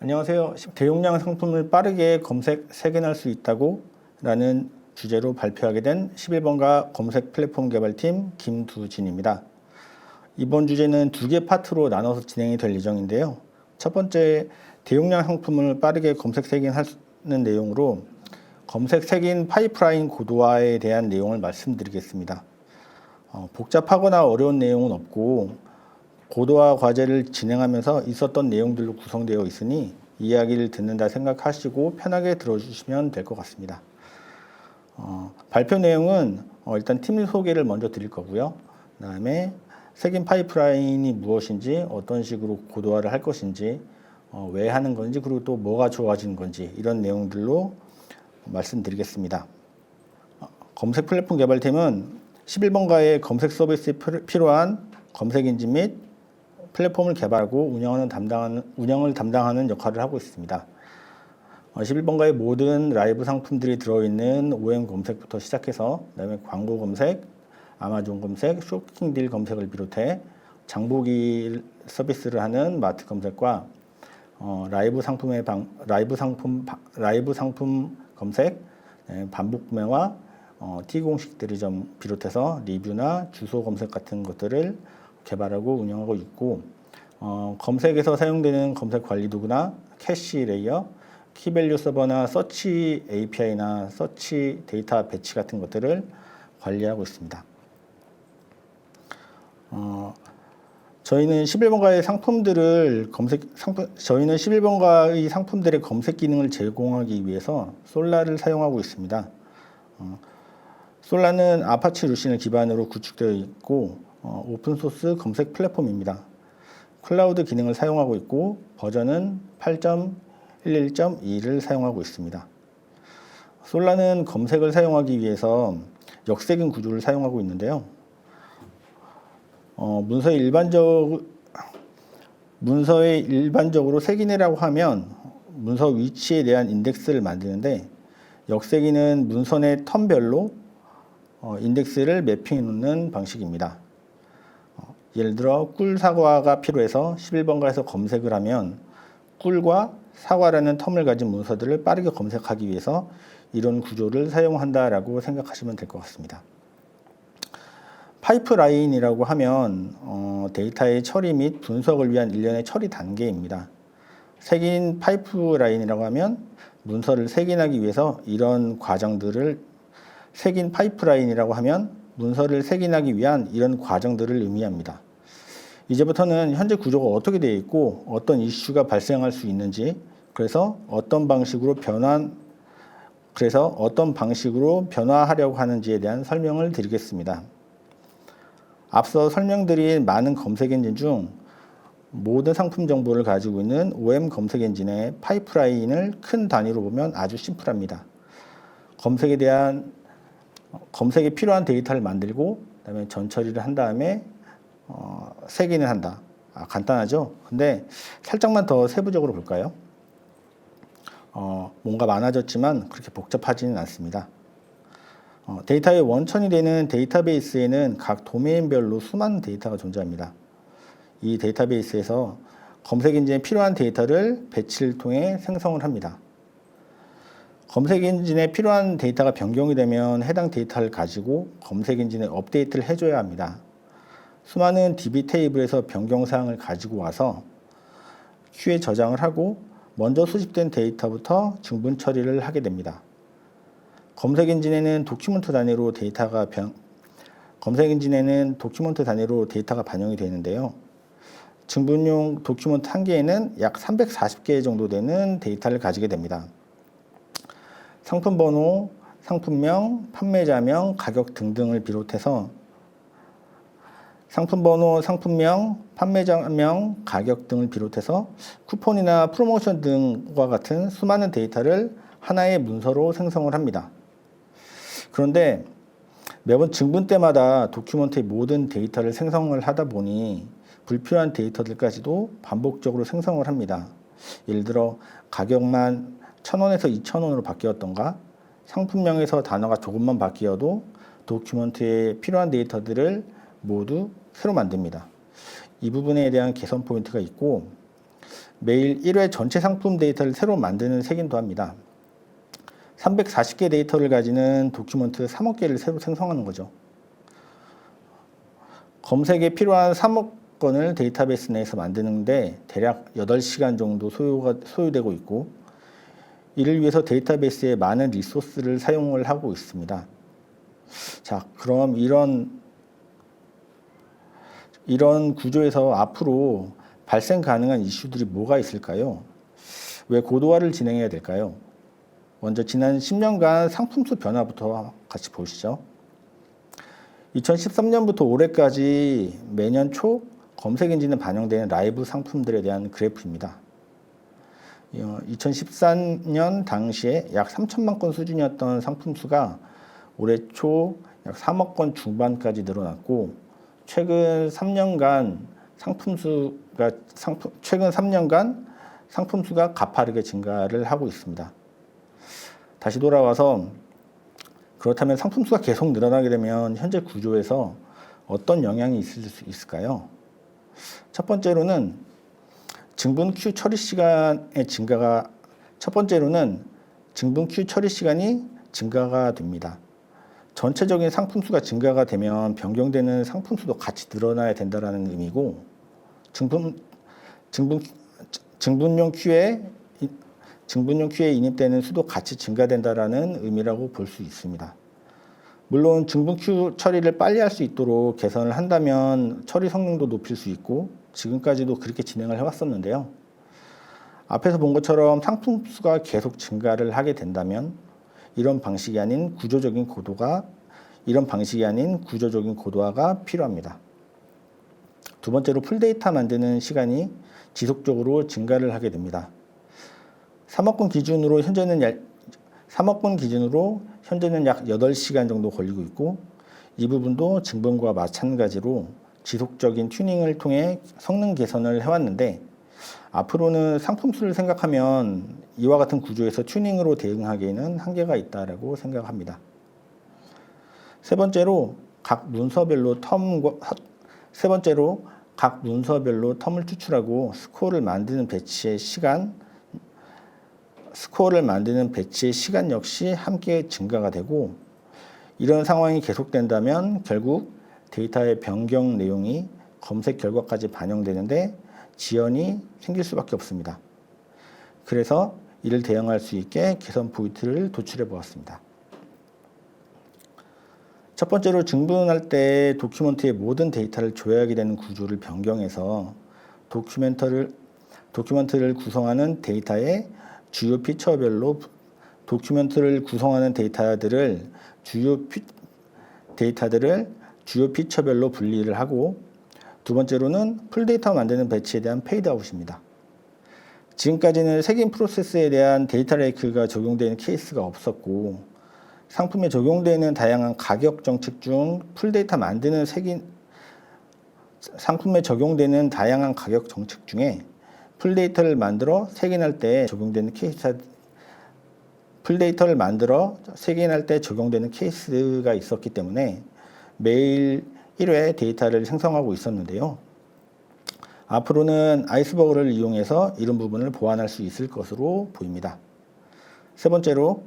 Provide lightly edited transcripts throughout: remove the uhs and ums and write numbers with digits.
안녕하세요. 대용량 상품을 빠르게 검색, 색인할 수 있다고 라는 주제로 발표하게 된 11번가 검색 플랫폼 개발팀 김두진입니다. 이번 주제는 두 개 파트로 나눠서 진행이 될 예정인데요. 첫 번째, 대용량 상품을 빠르게 검색, 색인하는 내용으로 검색, 색인 파이프라인 고도화에 대한 내용을 말씀드리겠습니다. 복잡하거나 어려운 내용은 없고 고도화 과제를 진행하면서 있었던 내용들로 구성되어 있으니 이야기를 듣는다 생각하시고 편하게 들어주시면 될 것 같습니다. 발표 내용은 일단 팀 소개를 먼저 드릴 거고요. 그 다음에 색인 파이프라인이 무엇인지, 어떤 식으로 고도화를 할 것인지, 왜 하는 건지, 그리고 또 뭐가 좋아지는 건지 이런 내용들로 말씀드리겠습니다. 검색 플랫폼 개발팀은 11번가의 검색 서비스에 필요한 검색 엔진 및 플랫폼을 개발하고 운영을 담당하는 역할을 하고 있습니다. 11번가의 모든 라이브 상품들이 들어있는 OM 검색부터 시작해서 그다음에 광고 검색, 아마존 검색, 쇼킹딜 검색을 비롯해 장보기 서비스를 하는 마트 검색과 라이브 상품 검색, 반복 구매와 T공식 대리점 비롯해서 리뷰나 주소 검색 같은 것들을 개발하고 운영하고 있고, 검색에서 사용되는 검색 관리 도구나 캐시 레이어, 키밸류 서버나 서치 API나 서치 데이터 배치 같은 것들을 관리하고 있습니다. 저희는 11번가의 상품들의 검색 기능을 제공하기 위해서 솔라를 사용하고 있습니다. 솔라는 아파치 루신을 기반으로 구축되어 있고 오픈소스 검색 플랫폼입니다. 클라우드 기능을 사용하고 있고 버전은 8.11.2를 사용하고 있습니다. 솔라는 검색을 사용하기 위해서 역색인 구조를 사용하고 있는데요. 문서에 일반적으로 색인이라고 하면 문서 위치에 대한 인덱스를 만드는데, 역색인은 문서 내 텀별로 인덱스를 매핑해 놓는 방식입니다. 예를 들어 꿀 사과가 필요해서 11번가에서 검색을 하면 꿀과 사과라는 텀을 가진 문서들을 빠르게 검색하기 위해서 이런 구조를 사용한다라고 생각하시면 될 것 같습니다. 파이프라인이라고 하면 데이터의 처리 및 분석을 위한 일련의 처리 단계입니다. 색인 파이프라인이라고 하면 문서를 색인하기 위해서 이런 과정들을, 색인 파이프라인이라고 하면 문서를 색인하기 위한 이런 과정들을 의미합니다. 이제부터는 현재 구조가 어떻게 되어 있고 어떤 이슈가 발생할 수 있는지, 그래서 어떤 방식으로 변화하려고 하는지에 대한 설명을 드리겠습니다. 앞서 설명드린 많은 검색 엔진 중 모든 상품 정보를 가지고 있는 OM 검색 엔진의 파이프라인을 큰 단위로 보면 아주 심플합니다. 검색에 필요한 데이터를 만들고 그다음에 전처리를 한 다음에 색인을 한다. 간단하죠? 근데 살짝만 더 세부적으로 볼까요? 뭔가 많아졌지만 그렇게 복잡하지는 않습니다. 데이터의 원천이 되는 데이터베이스에는 각 도메인별로 수많은 데이터가 존재합니다. 이 데이터베이스에서 검색 엔진에 필요한 데이터를 배치를 통해 생성을 합니다. 검색 엔진에 필요한 데이터가 변경이 되면 해당 데이터를 가지고 검색 엔진에 업데이트를 해줘야 합니다. 수많은 DB 테이블에서 변경 사항을 가지고 와서 큐에 저장을 하고 먼저 수집된 데이터부터 증분 처리를 하게 됩니다. 검색 엔진에는 도큐먼트 단위로 데이터가 반영이 되는데요. 증분용 도큐먼트 한 개에는 약 340개 정도 되는 데이터를 가지게 됩니다. 상품 번호, 상품명, 판매자명, 가격 등등을 비롯해서 쿠폰이나 프로모션 등과 같은 수많은 데이터를 하나의 문서로 생성을 합니다. 그런데 매번 증분 때마다 도큐먼트의 모든 데이터를 생성을 하다 보니 불필요한 데이터들까지도 반복적으로 생성을 합니다. 예를 들어 가격만 1,000원에서 2,000원으로 바뀌었던가, 상품명에서 단어가 조금만 바뀌어도 도큐먼트에 필요한 데이터들을 모두 새로 만듭니다. 이 부분에 대한 개선 포인트가 있고, 매일 1회 전체 상품 데이터를 새로 만드는 색인도 합니다. 340개 데이터를 가지는 도큐먼트 3억 개를 새로 생성하는 거죠. 검색에 필요한 3억 건을 데이터베이스 내에서 만드는데 대략 8시간 정도 소요되고 있고, 이를 위해서 데이터베이스에 많은 리소스를 사용을 하고 있습니다. 자, 그럼 이런 구조에서 앞으로 발생 가능한 이슈들이 뭐가 있을까요? 왜 고도화를 진행해야 될까요? 먼저 지난 10년간 상품수 변화부터 같이 보시죠. 2013년부터 올해까지 매년 초 검색 엔진에 반영되는 라이브 상품들에 대한 그래프입니다. 2014년 당시에 약 3천만 건 수준이었던 상품 수가 올해 초 약 3억 건 중반까지 늘어났고, 최근 3년간 상품 수가 가파르게 증가를 하고 있습니다. 다시 돌아와서, 그렇다면 상품 수가 계속 늘어나게 되면 현재 구조에서 어떤 영향이 있을 수 있을까요? 첫 번째로는 증분 큐 처리 시간이 증가가 됩니다. 전체적인 상품 수가 증가가 되면 변경되는 상품 수도 같이 늘어나야 된다는 의미고, 증분용 큐에 인입되는 수도 같이 증가된다는 의미라고 볼 수 있습니다. 물론 증분 큐 처리를 빨리 할 수 있도록 개선을 한다면 처리 성능도 높일 수 있고, 지금까지도 그렇게 진행을 해왔었는데요. 앞에서 본 것처럼 상품 수가 계속 증가를 하게 된다면 이런 방식이 아닌 구조적인 고도화가 필요합니다. 두 번째로 풀데이터 만드는 시간이 지속적으로 증가를 하게 됩니다. 3억 건 기준으로 현재는 약 8시간 정도 걸리고 있고, 이 부분도 증분과 마찬가지로 지속적인 튜닝을 통해 성능 개선을 해왔는데, 앞으로는 상품 수를 생각하면 이와 같은 구조에서 튜닝으로 대응하기에는 한계가 있다고 생각합니다. 세 번째로 각 문서별로 텀을 추출하고 스코어를 만드는 배치의 시간 역시 함께 증가가 되고, 이런 상황이 계속된다면 결국 데이터의 변경 내용이 검색 결과까지 반영되는데 지연이 생길 수밖에 없습니다. 그래서 이를 대응할 수 있게 개선 포인트를 도출해 보았습니다. 첫 번째로 증분할 때 도큐멘트의 모든 데이터를 조회하게 되는 구조를 변경해서 도큐멘트를 구성하는 데이터의 주요 피처별로 분리를 하고, 두 번째로는 풀데이터 만드는 배치에 대한 페이드아웃입니다. 지금까지는 색인 프로세스에 대한 데이터 레이크가 적용되는 케이스가 없었고, 상품에 적용되는 다양한 가격 정책 중 상품에 적용되는 다양한 가격 정책 중에 풀데이터를 만들어 색인할 때 적용되는 케이스가 있었기 때문에 매일 1회 데이터를 생성하고 있었는데요. 앞으로는 아이스버그를 이용해서 이런 부분을 보완할 수 있을 것으로 보입니다. 세 번째로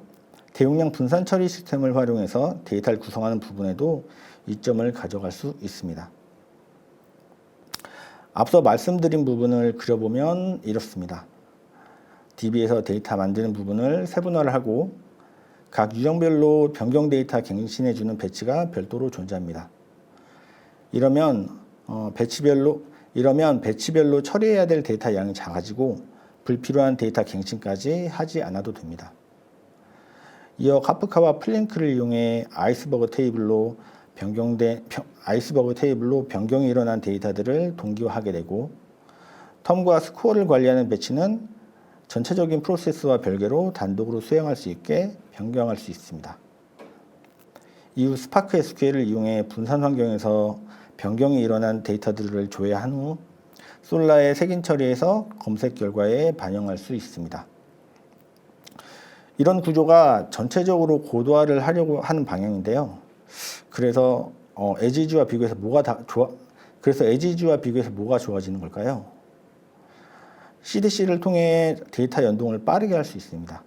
대용량 분산 처리 시스템을 활용해서 데이터를 구성하는 부분에도 이점을 가져갈 수 있습니다. 앞서 말씀드린 부분을 그려보면 이렇습니다. DB에서 데이터 만드는 부분을 세분화를 하고 각 유형별로 변경 데이터 갱신해주는 배치가 별도로 존재합니다. 이러면 배치별로 처리해야 될 데이터 양이 작아지고 불필요한 데이터 갱신까지 하지 않아도 됩니다. 이어 카프카와 플링크를 이용해 아이스버그 테이블로 변경이 일어난 데이터들을 동기화하게 되고, 텀과 스코어를 관리하는 배치는 전체적인 프로세스와 별개로 단독으로 수행할 수 있게 변경할 수 있습니다. 이후 스파크 SQL을 이용해 분산 환경에서 변경이 일어난 데이터들을 조회한 후 솔라의 색인 처리해서 검색 결과에 반영할 수 있습니다. 이런 구조가 전체적으로 고도화를 하려고 하는 방향인데요. 그래서 에지즈와 비교해서 뭐가 좋아지는 걸까요? CDC를 통해 데이터 연동을 빠르게 할 수 있습니다.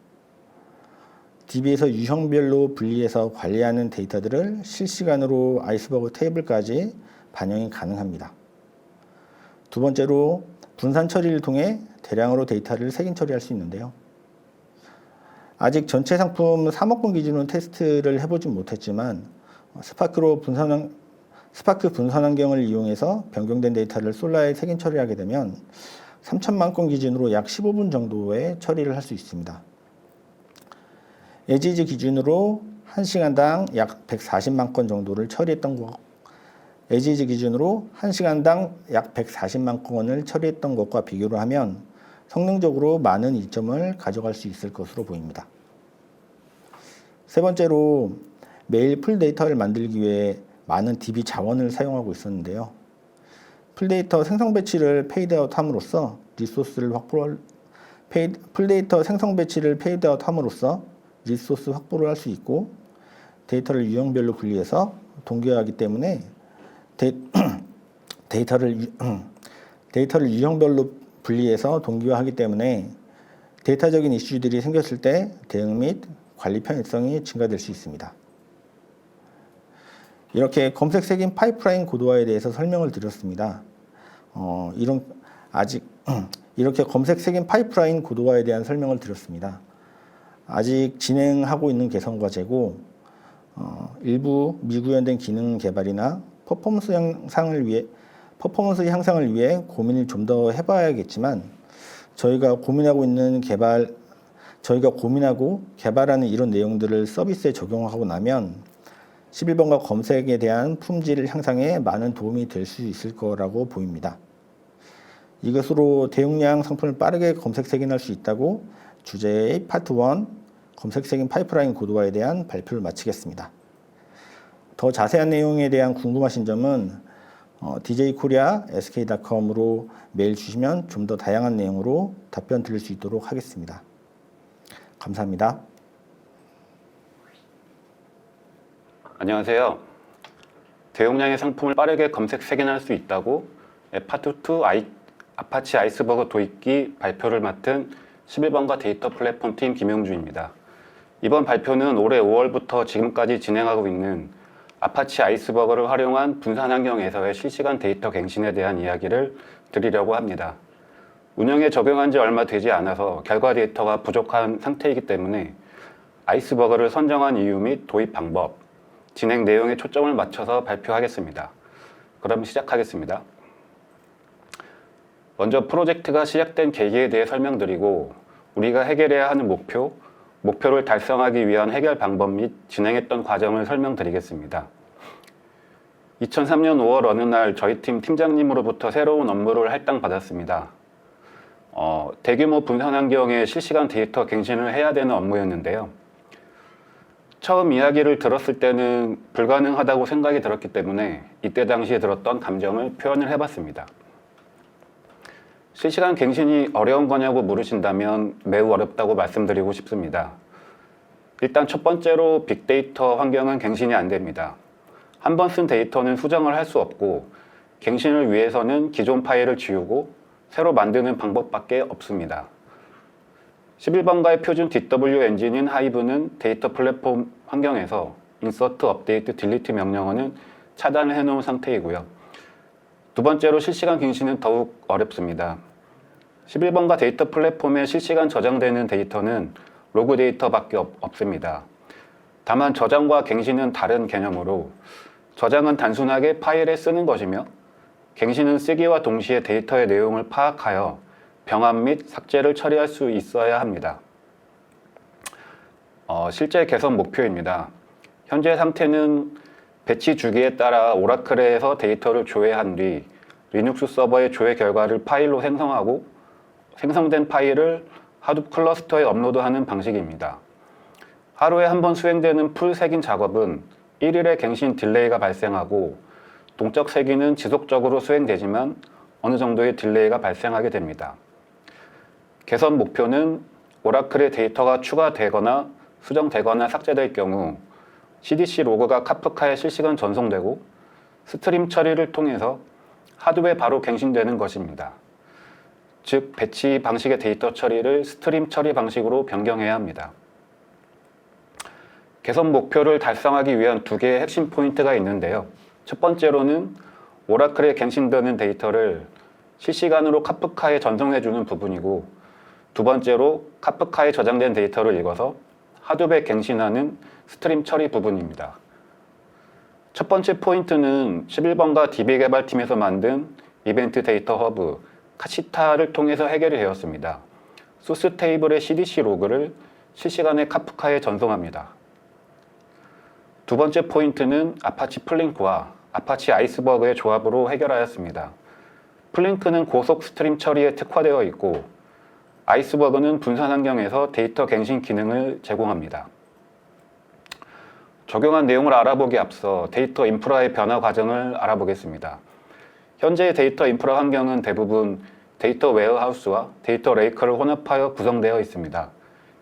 DB에서 유형별로 분리해서 관리하는 데이터들을 실시간으로 아이스버그 테이블까지 반영이 가능합니다. 두 번째로 분산 처리를 통해 대량으로 데이터를 색인 처리할 수 있는데요. 아직 전체 상품 3억 건 기준으로 테스트를 해보진 못했지만 스파크 분산 환경을 이용해서 변경된 데이터를 솔라에 색인 처리하게 되면 3천만 건 기준으로 약 15분 정도의 처리를 할 수 있습니다. 에지즈 기준으로 1시간당 약 140만 건 정도를 처리했던 것, 에지즈 기준으로 1시간당 약 140만 건을 처리했던 것과 비교를 하면 성능적으로 많은 이점을 가져갈 수 있을 것으로 보입니다. 세 번째로 매일 풀데이터를 만들기 위해 많은 DB 자원을 사용하고 있었는데요. 풀데이터 생성 배치를 페이드아웃 함으로써 풀데이터 생성 배치를 페이드아웃 함으로써 리소스 확보를 할 수 있고 데이터를 유형별로 분리해서 동기화하기 때문에 데이터를 유형별로 분리해서 동기화하기 때문에 데이터적인 이슈들이 생겼을 때 대응 및 관리 편의성이 증가될 수 있습니다. 이렇게 검색 색인 파이프라인 고도화에 대해서 설명을 드렸습니다. 이렇게 검색 색인 파이프라인 고도화에 대한 설명을 드렸습니다. 아직 진행하고 있는 개선과 재고, 일부 미구현된 기능 개발이나 퍼포먼스 향상을 위해 고민을 좀 더 해봐야겠지만 저희가 고민하고 개발하는 이런 내용들을 서비스에 적용하고 나면 11번가 검색에 대한 품질 향상에 많은 도움이 될 수 있을 거라고 보입니다. 이것으로 대용량 상품을 빠르게 검색 색인할 수 있다고 주제의 파트 1 검색 색인 파이프라인 고도화에 대한 발표를 마치겠습니다. 더 자세한 내용에 대한 궁금하신 점은 djkorea sk.com으로 메일 주시면 좀 더 다양한 내용으로 답변 드릴 수 있도록 하겠습니다. 감사합니다. 안녕하세요. 대용량의 상품을 빠르게 검색 색인할 수 있다고 파트 2 아파치 아이스버그 도입기 발표를 맡은 11번가 데이터 플랫폼 팀 김용주입니다. 이번 발표는 올해 5월부터 지금까지 진행하고 있는 아파치 아이스버그를 활용한 분산 환경에서의 실시간 데이터 갱신에 대한 이야기를 드리려고 합니다. 운영에 적용한 지 얼마 되지 않아서 결과 데이터가 부족한 상태이기 때문에 아이스버그를 선정한 이유 및 도입 방법, 진행 내용에 초점을 맞춰서 발표하겠습니다. 그럼 시작하겠습니다. 먼저 프로젝트가 시작된 계기에 대해 설명드리고 우리가 해결해야 하는 목표를 달성하기 위한 해결 방법 및 진행했던 과정을 설명드리겠습니다. 2003년 5월 어느 날 저희 팀 팀장님으로부터 새로운 업무를 할당받았습니다. 대규모 분산 환경에 실시간 데이터 갱신을 해야 되는 업무였는데요. 처음 이야기를 들었을 때는 불가능하다고 생각이 들었기 때문에 이때 당시에 들었던 감정을 표현을 해봤습니다. 실시간 갱신이 어려운 거냐고 물으신다면 매우 어렵다고 말씀드리고 싶습니다. 일단 첫 번째로 빅데이터 환경은 갱신이 안 됩니다. 한 번 쓴 데이터는 수정을 할 수 없고 갱신을 위해서는 기존 파일을 지우고 새로 만드는 방법밖에 없습니다. 11번가의 표준 DW 엔진인 하이브는 데이터 플랫폼 환경에서 insert, update, delete 명령어는 차단을 해놓은 상태이고요. 두 번째로 실시간 갱신은 더욱 어렵습니다. 11번가 데이터 플랫폼에 실시간 저장되는 데이터는 로그 데이터밖에 없습니다. 다만 저장과 갱신은 다른 개념으로 저장은 단순하게 파일에 쓰는 것이며 갱신은 쓰기와 동시에 데이터의 내용을 파악하여 병합 및 삭제를 처리할 수 있어야 합니다. 실제 개선 목표입니다. 현재 상태는 배치 주기에 따라 오라클에서 데이터를 조회한 뒤 리눅스 서버의 조회 결과를 파일로 생성하고 생성된 파일을 하둡 클러스터에 업로드하는 방식입니다. 하루에 한 번 수행되는 풀 색인 작업은 1일의 갱신 딜레이가 발생하고 동적 색인은 지속적으로 수행되지만 어느 정도의 딜레이가 발생하게 됩니다. 개선 목표는 오라클의 데이터가 추가되거나 수정되거나 삭제될 경우 CDC 로그가 카프카에 실시간 전송되고 스트림 처리를 통해서 하드웨어 바로 갱신되는 것입니다. 즉 배치 방식의 데이터 처리를 스트림 처리 방식으로 변경해야 합니다. 개선 목표를 달성하기 위한 두 개의 핵심 포인트가 있는데요. 첫 번째로는 오라클에 갱신되는 데이터를 실시간으로 카프카에 전송해주는 부분이고, 두 번째로 카프카에 저장된 데이터를 읽어서 하둡에 갱신하는 스트림 처리 부분입니다. 첫 번째 포인트는 11번가 DB 개발팀에서 만든 이벤트 데이터 허브 카시타를 통해서 해결이 되었습니다. 소스 테이블의 CDC 로그를 실시간에 카프카에 전송합니다. 두 번째 포인트는 아파치 플링크와 아파치 아이스버그의 조합으로 해결하였습니다. 플링크는 고속 스트림 처리에 특화되어 있고, 아이스버그는 분산 환경에서 데이터 갱신 기능을 제공합니다. 적용한 내용을 알아보기 앞서 데이터 인프라의 변화 과정을 알아보겠습니다. 현재의 데이터 인프라 환경은 대부분 데이터 웨어하우스와 데이터 레이크를 혼합하여 구성되어 있습니다.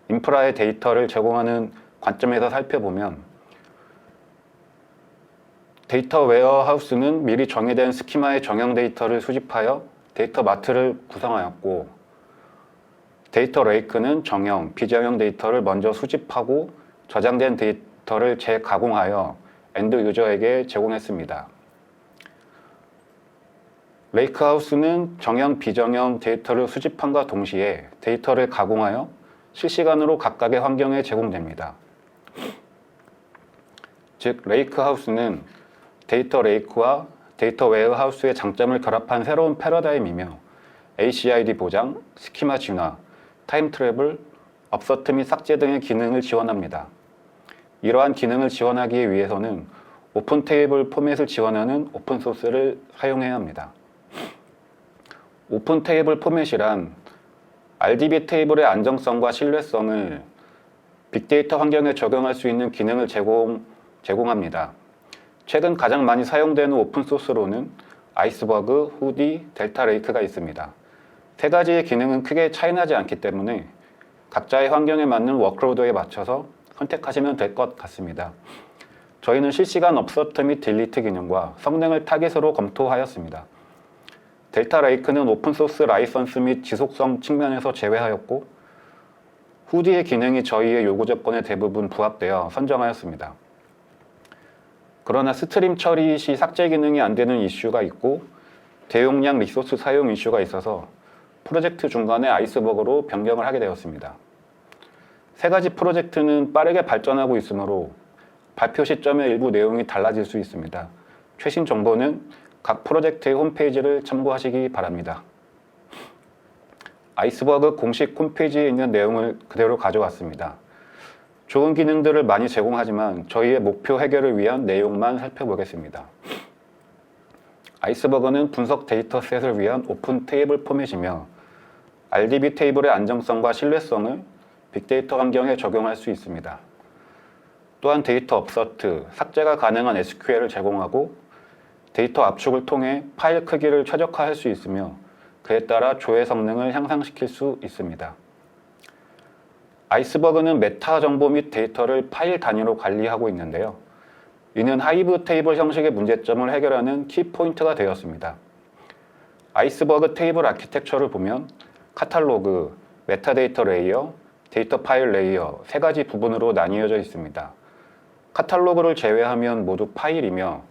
인프라의 데이터를 제공하는 관점에서 살펴보면, 데이터 웨어하우스는 미리 정의된 스키마의 정형 데이터를 수집하여 데이터 마트를 구성하였고, 데이터 레이크는 정형, 비정형 데이터를 먼저 수집하고 저장된 데이터를 재가공하여 엔드 유저에게 제공했습니다. 레이크하우스는 정형, 비정형 데이터를 수집함과 동시에 데이터를 가공하여 실시간으로 각각의 환경에 제공됩니다. 즉, 레이크하우스는 데이터 레이크와 데이터 웨어하우스의 장점을 결합한 새로운 패러다임이며 ACID 보장, 스키마 진화, 타임 트래블, 업서트 및 삭제 등의 기능을 지원합니다. 이러한 기능을 지원하기 위해서는 오픈 테이블 포맷을 지원하는 오픈소스를 사용해야 합니다. 오픈 테이블 포맷이란 RDB 테이블의 안정성과 신뢰성을 빅데이터 환경에 적용할 수 있는 기능을 제공합니다. 최근 가장 많이 사용되는 오픈소스로는 아이스버그, 후디, 델타 레이크가 있습니다. 세 가지의 기능은 크게 차이나지 않기 때문에 각자의 환경에 맞는 워크로드에 맞춰서 선택하시면 될 것 같습니다. 저희는 실시간 업서트 및 딜리트 기능과 성능을 타깃으로 검토하였습니다. 델타 레이크는 오픈소스 라이선스 및 지속성 측면에서 제외하였고, 후디의 기능이 저희의 요구 조건에 대부분 부합되어 선정하였습니다. 그러나 스트림 처리 시 삭제 기능이 안 되는 이슈가 있고, 대용량 리소스 사용 이슈가 있어서 프로젝트 중간에 아이스버그로 변경을 하게 되었습니다. 세 가지 프로젝트는 빠르게 발전하고 있으므로 발표 시점에 일부 내용이 달라질 수 있습니다. 최신 정보는 각 프로젝트의 홈페이지를 참고하시기 바랍니다. 아이스버그 공식 홈페이지에 있는 내용을 그대로 가져왔습니다. 좋은 기능들을 많이 제공하지만 저희의 목표 해결을 위한 내용만 살펴보겠습니다. 아이스버그는 분석 데이터셋을 위한 오픈 테이블 포맷이며 RDB 테이블의 안정성과 신뢰성을 빅데이터 환경에 적용할 수 있습니다. 또한 데이터 업서트, 삭제가 가능한 SQL을 제공하고 데이터 압축을 통해 파일 크기를 최적화할 수 있으며 그에 따라 조회 성능을 향상시킬 수 있습니다. 아이스버그는 메타 정보 및 데이터를 파일 단위로 관리하고 있는데요. 이는 하이브 테이블 형식의 문제점을 해결하는 키포인트가 되었습니다. 아이스버그 테이블 아키텍처를 보면 카탈로그, 메타데이터 레이어, 데이터 파일 레이어 세 가지 부분으로 나뉘어져 있습니다. 카탈로그를 제외하면 모두 파일이며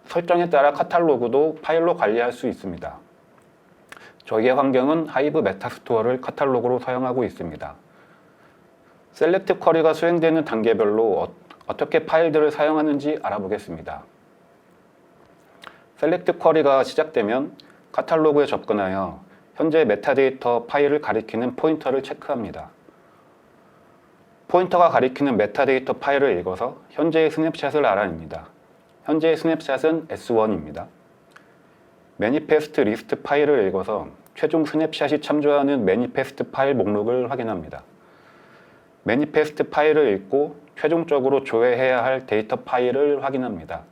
설정에 따라 카탈로그도 파일로 관리할 수 있습니다. 저희의 환경은 하이브 메타스토어를 카탈로그로 사용하고 있습니다. 셀렉트 쿼리가 수행되는 단계별로 어떻게 파일들을 사용하는지 알아보겠습니다. 셀렉트 쿼리가 시작되면 카탈로그에 접근하여 현재 메타데이터 파일을 가리키는 포인터를 체크합니다. 포인터가 가리키는 메타데이터 파일을 읽어서 현재의 스냅샷을 알아냅니다. 현재의 스냅샷은 S1입니다. 매니페스트 리스트 파일을 읽어서 최종 스냅샷이 참조하는 매니페스트 파일 목록을 확인합니다. 매니페스트 파일을 읽고 최종적으로 조회해야 할 데이터 파일을 확인합니다.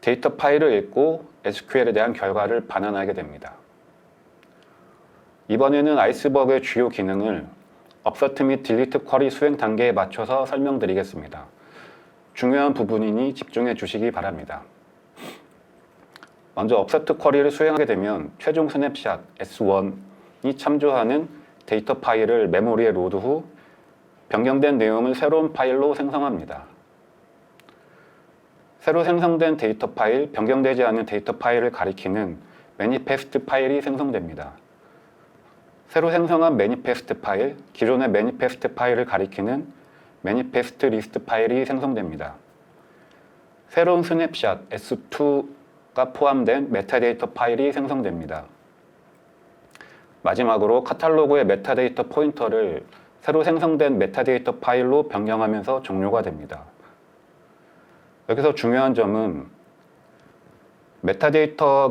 데이터 파일을 읽고 SQL에 대한 결과를 반환하게 됩니다. 이번에는 아이스버그의 주요 기능을 업서트 및 딜리트 쿼리 수행 단계에 맞춰서 설명드리겠습니다. 중요한 부분이니 집중해 주시기 바랍니다. 먼저 업세트 쿼리를 수행하게 되면 최종 스냅샷 S1이 참조하는 데이터 파일을 메모리에 로드 후 변경된 내용을 새로운 파일로 생성합니다. 새로 생성된 데이터 파일, 변경되지 않은 데이터 파일을 가리키는 매니페스트 파일이 생성됩니다. 새로 생성한 매니페스트 파일, 기존의 매니페스트 파일을 가리키는 매니페스트 리스트 파일이 생성됩니다. 새로운 스냅샷 S2가 포함된 메타데이터 파일이 생성됩니다. 마지막으로 카탈로그의 메타데이터 포인터를 새로 생성된 메타데이터 파일로 변경하면서 종료가 됩니다. 여기서 중요한 점은 메타데이터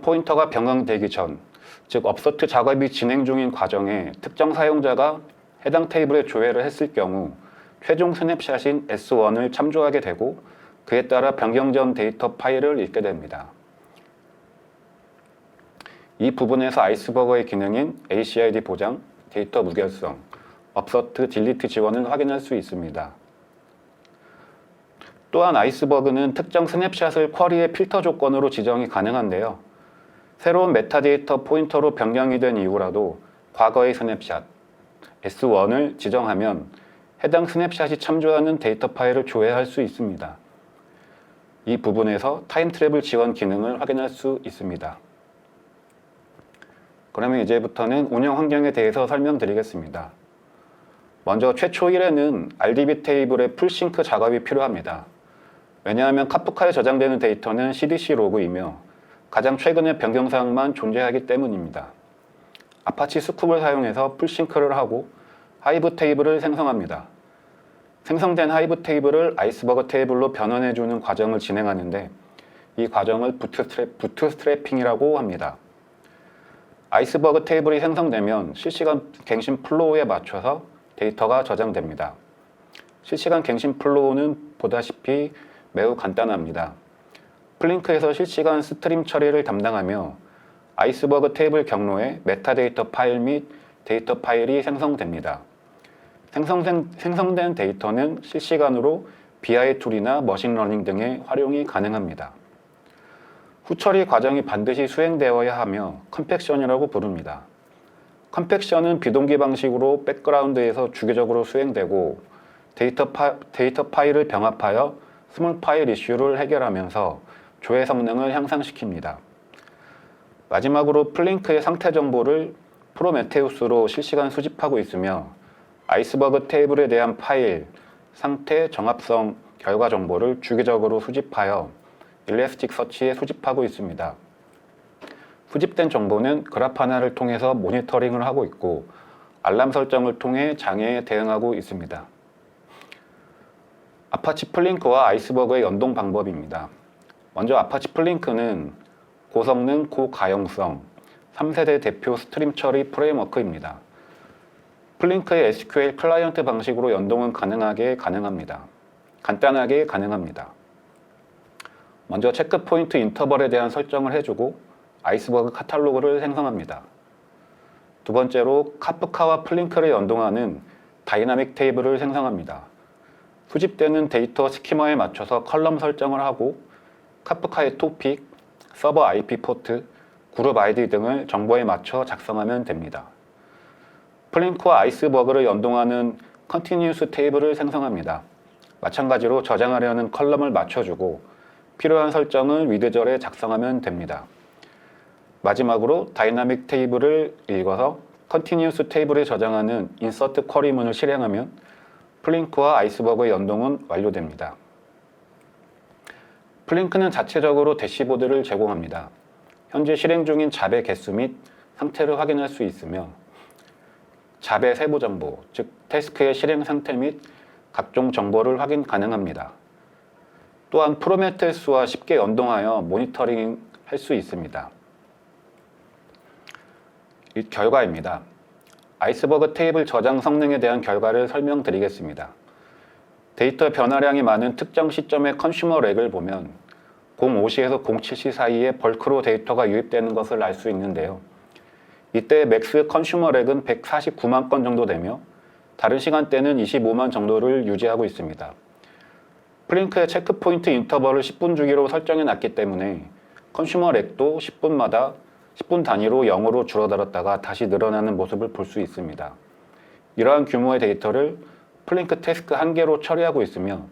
포인터가 변경되기 전, 즉 업서트 작업이 진행 중인 과정에 특정 사용자가 해당 테이블에 조회를 했을 경우 최종 스냅샷인 S1을 참조하게 되고 그에 따라 변경 전 데이터 파일을 읽게 됩니다. 이 부분에서 아이스버그의 기능인 ACID 보장, 데이터 무결성, 업서트 딜리트 지원을 확인할 수 있습니다. 또한 아이스버그는 특정 스냅샷을 쿼리의 필터 조건으로 지정이 가능한데요. 새로운 메타데이터 포인터로 변경이 된 이후라도 과거의 스냅샷 S1을 지정하면 해당 스냅샷이 참조하는 데이터 파일을 조회할 수 있습니다. 이 부분에서 타임 트래블 지원 기능을 확인할 수 있습니다. 그러면 이제부터는 운영 환경에 대해서 설명드리겠습니다. 먼저 최초 1회는 RDB 테이블의 풀싱크 작업이 필요합니다. 왜냐하면 카프카에 저장되는 데이터는 CDC 로그이며 가장 최근의 변경사항만 존재하기 때문입니다. 아파치 스쿱을 사용해서 풀싱크를 하고 하이브 테이블을 생성합니다. 생성된 하이브 테이블을 아이스버그 테이블로 변환해주는 과정을 진행하는데 이 과정을 부트스트래핑이라고 합니다. 아이스버그 테이블이 생성되면 실시간 갱신 플로우에 맞춰서 데이터가 저장됩니다. 실시간 갱신 플로우는 보다시피 매우 간단합니다. 플링크에서 실시간 스트림 처리를 담당하며 아이스버그 테이블 경로에 메타데이터 파일 및 데이터 파일이 생성됩니다. 생성된 데이터는 실시간으로 BI 툴이나 머신러닝 등의 활용이 가능합니다. 후처리 과정이 반드시 수행되어야 하며 컴팩션이라고 부릅니다. 컴팩션은 비동기 방식으로 백그라운드에서 주기적으로 수행되고 데이터 파일을 병합하여 스몰 파일 이슈를 해결하면서 조회 성능을 향상시킵니다. 마지막으로 플링크의 상태 정보를 프로메테우스로 실시간 수집하고 있으며 아이스버그 테이블에 대한 파일, 상태, 정합성, 결과 정보를 주기적으로 수집하여 일래스틱 서치에 수집하고 있습니다. 수집된 정보는 그래프 하나를 통해서 모니터링을 하고 있고 알람 설정을 통해 장애에 대응하고 있습니다. 아파치 플링크와 아이스버그의 연동 방법입니다. 먼저 아파치 플링크는 고성능, 고가용성, 3세대 대표 스트림 처리 프레임워크입니다. 플링크의 SQL 클라이언트 방식으로 연동은 간단하게 가능합니다. 먼저 체크 포인트 인터벌에 대한 설정을 해주고 아이스버그 카탈로그를 생성합니다. 두 번째로 카프카와 플링크를 연동하는 다이나믹 테이블을 생성합니다. 수집되는 데이터 스키마에 맞춰서 컬럼 설정을 하고 카프카의 토픽, 서버 IP 포트, 그룹 아이디 등을 정보에 맞춰 작성하면 됩니다. 플링크와 아이스버그를 연동하는 컨티뉴스 테이블을 생성합니다. 마찬가지로 저장하려는 컬럼을 맞춰주고 필요한 설정을 위드절에 작성하면 됩니다. 마지막으로 다이나믹 테이블을 읽어서 컨티뉴스 테이블에 저장하는 인서트 쿼리문을 실행하면 플링크와 아이스버그의 연동은 완료됩니다. 플링크는 자체적으로 대시보드를 제공합니다. 현재 실행 중인 잡의 개수 및 상태를 확인할 수 있으며 잡의 세부 정보, 즉 태스크의 실행 상태 및 각종 정보를 확인 가능합니다. 또한 프로메테우스와 쉽게 연동하여 모니터링 할 수 있습니다. 이 결과입니다. 아이스버그 테이블 저장 성능에 대한 결과를 설명드리겠습니다. 데이터 변화량이 많은 특정 시점의 컨슈머 렉을 보면 05시에서 07시 사이에 벌크로 데이터가 유입되는 것을 알 수 있는데요. 이때 맥스 컨슈머 렉은 149만 건 정도 되며 다른 시간대는 25만 정도를 유지하고 있습니다. 플링크의 체크 포인트 인터벌을 10분 주기로 설정해 놨기 때문에 컨슈머 렉도 10분 단위로 0으로 줄어들었다가 다시 늘어나는 모습을 볼 수 있습니다. 이러한 규모의 데이터를 플링크 태스크 한 개로 처리하고 있으며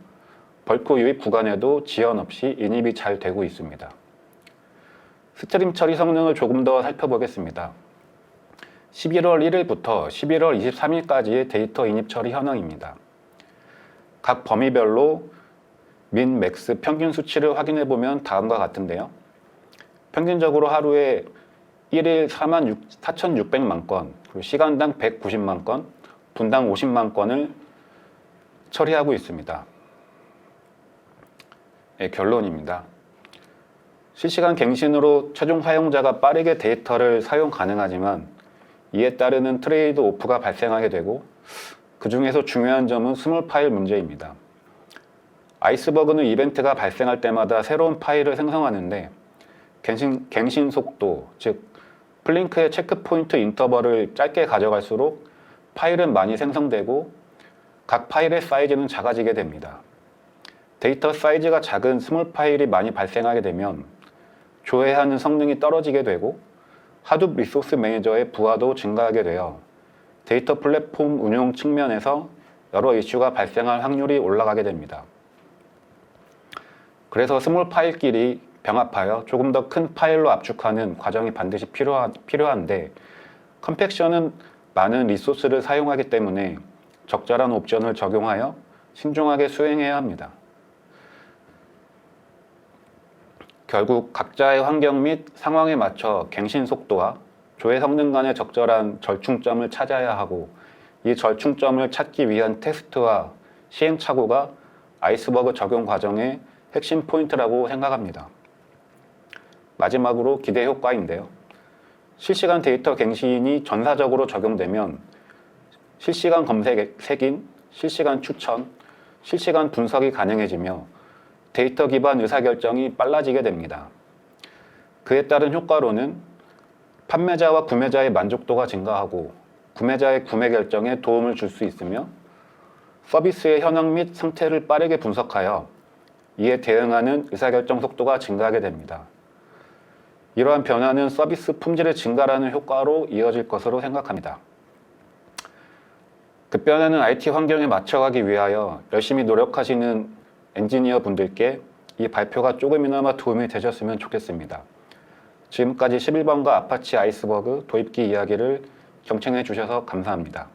벌크 유입 구간에도 지연 없이 인입이 잘 되고 있습니다. 스트림 처리 성능을 조금 더 살펴보겠습니다. 11월 1일부터 11월 23일까지의 데이터 인입 처리 현황입니다. 각 범위별로 민, 맥스, 평균 수치를 확인해 보면 다음과 같은데요. 평균적으로 하루에 1일 4,600만 건, 그리고 시간당 190만 건, 분당 50만 건을 처리하고 있습니다. 네, 결론입니다. 실시간 갱신으로 최종 사용자가 빠르게 데이터를 사용 가능하지만 이에 따르는 트레이드 오프가 발생하게 되고 그 중에서 중요한 점은 스몰 파일 문제입니다. 아이스버그는 이벤트가 발생할 때마다 새로운 파일을 생성하는데 갱신 속도, 즉 플링크의 체크포인트 인터벌을 짧게 가져갈수록 파일은 많이 생성되고 각 파일의 사이즈는 작아지게 됩니다. 데이터 사이즈가 작은 스몰 파일이 많이 발생하게 되면 조회하는 성능이 떨어지게 되고 하둡 리소스 매니저의 부하도 증가하게 되어 데이터 플랫폼 운용 측면에서 여러 이슈가 발생할 확률이 올라가게 됩니다. 그래서 스몰 파일끼리 병합하여 조금 더 큰 파일로 압축하는 과정이 반드시 필요한데 컴팩션은 많은 리소스를 사용하기 때문에 적절한 옵션을 적용하여 신중하게 수행해야 합니다. 결국 각자의 환경 및 상황에 맞춰 갱신 속도와 조회 성능 간의 적절한 절충점을 찾아야 하고 이 절충점을 찾기 위한 테스트와 시행착오가 아이스버그 적용 과정의 핵심 포인트라고 생각합니다. 마지막으로 기대 효과인데요. 실시간 데이터 갱신이 전사적으로 적용되면 실시간 검색 색인, 실시간 추천, 실시간 분석이 가능해지며 데이터 기반 의사결정이 빨라지게 됩니다. 그에 따른 효과로는 판매자와 구매자의 만족도가 증가하고 구매자의 구매 결정에 도움을 줄 수 있으며 서비스의 현황 및 상태를 빠르게 분석하여 이에 대응하는 의사결정 속도가 증가하게 됩니다. 이러한 변화는 서비스 품질의 증가라는 효과로 이어질 것으로 생각합니다. 급변하는 IT 환경에 맞춰가기 위하여 열심히 노력하시는 엔지니어 분들께 이 발표가 조금이나마 도움이 되셨으면 좋겠습니다. 지금까지 11번가 아파치 아이스버그 도입기 이야기를 경청해 주셔서 감사합니다.